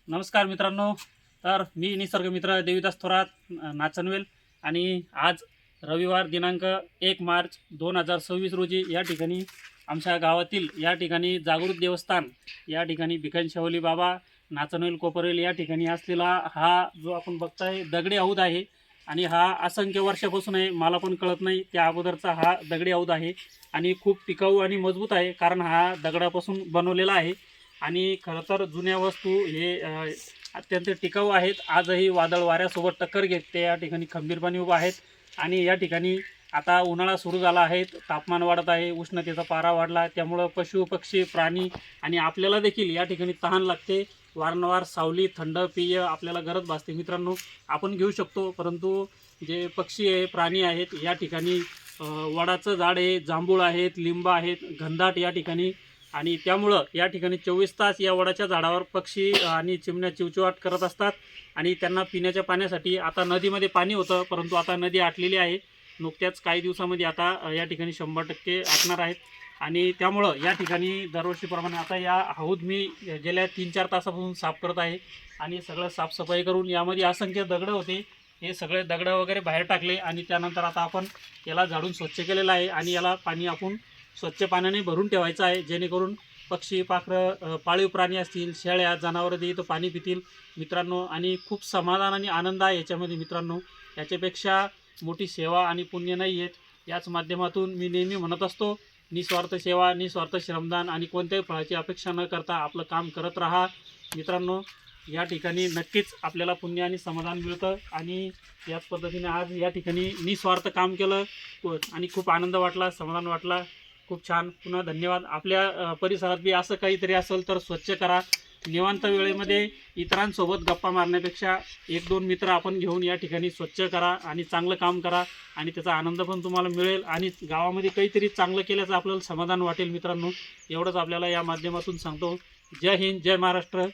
नमस्कार मित्रांनो. तर मी निसर्ग मित्र देविदास थोरात नाचनवेल आणि आज रविवार दिनांक 1 मार्च 2026 रोजी या ठिकाणी आमच्या गावातील या ठिकाणी जागृत देवस्थान या ठिकाणी भिकनशेवली बाबा नाचनवेल कोपरवेल या ठिकाणी असलेला हा जो आपण बघताय दगडी हौद आहे आणि हा असंख्य वर्षापासून आहे. मला पण कळत नाही त्या अगोदरचा हा दगडी हौद आहे आणि खूप टिकाऊ आणि मजबूत आहे, कारण हा दगडापासून बनवलेला आहे. आणि खरं तर जुन्या वस्तू हे अत्यंत टिकाऊ आहेत. आजही वादळ वाऱ्यासोबत टक्कर घेत ते या ठिकाणी खंबीरपणे उभा आहेत. आणि या ठिकाणी आता उन्हाळा सुरू झाला आहे, तापमान वाढत आहे, उष्णतेचा पारा वाढला, त्यामुळं पशु पक्षी प्राणी आणि आपल्याला देखील या ठिकाणी तहान लागते. वारंवार सावली थंड पेय आपल्याला गरज भासते. मित्रांनो, आपण घेऊ शकतो, परंतु जे पक्षी आहे प्राणी आहेत या ठिकाणी वडाचं झाड आहे, जांभूळ आहेत, लिंब आहेत, घनदाट या ठिकाणी, आणि त्यामुळं या ठिकाणी 24 तास या वडाच्या झाडावर पक्षी आणि चिमण्या चिवचिवाट करत असतात. आणि त्यांना पिण्याच्या पाण्यासाठी आता नदीमध्ये पाणी होतं, परंतु आता नदी आटलेली आहे. नुकत्याच काही दिवसामध्ये आता या ठिकाणी 100% आटणार आहेत. आणि त्यामुळं या ठिकाणी दरवर्षीप्रमाणे आता या हौद मी गेल्या 3-4 तासापासून साफ करत आहे आणि सगळं साफसफाई करून यामध्ये असंख्य दगडं होते, हे सगळे दगडं वगैरे बाहेर टाकले आणि त्यानंतर आता आपण याला झाडून स्वच्छ केलेलं आहे. आणि याला पाणी आपण स्वच्छ पाण्याने भरून ठेवायचं आहे, जेणेकरून पक्षी पाखरं पाळीव प्राणी असतील, शेळ्या जनावरं इथं पाणी पितील मित्रांनो. आणि खूप समाधान आणि आनंद आहे याच्यामध्ये मित्रांनो. याच्यापेक्षा मोठी सेवा आणि पुण्य नाही आहेत. याच माध्यमातून मी नेहमी म्हणत असतो, निस्वार्थ सेवा, निस्वार्थ श्रमदान आणि कोणत्याही फळाची अपेक्षा न करता आपलं काम करत राहा मित्रांनो. या ठिकाणी नक्कीच आपल्याला पुण्य आणि समाधान मिळतं. आणि याच पद्धतीने आज या ठिकाणी निस्वार्थ काम केलं आणि खूप आनंद वाटला, समाधान वाटला. खूप छान. पुन्हा धन्यवाद. आपल्या परिसरात बी असं काहीतरी असेल तर स्वच्छ करा. निवांत वेळेमध्ये इतरांसोबत गप्पा मारण्यापेक्षा 1-2 मित्र आपण घेऊन या ठिकाणी स्वच्छ करा आणि चांगलं काम करा, आणि त्याचा आनंद पण तुम्हाला मिळेल आणि गावामध्ये काहीतरी चांगलं केल्याचं आपल्याला समाधान वाटेल मित्रांनो. एवढंच आपल्याला या माध्यमातून सांगतो. जय हिंद, जय महाराष्ट्र.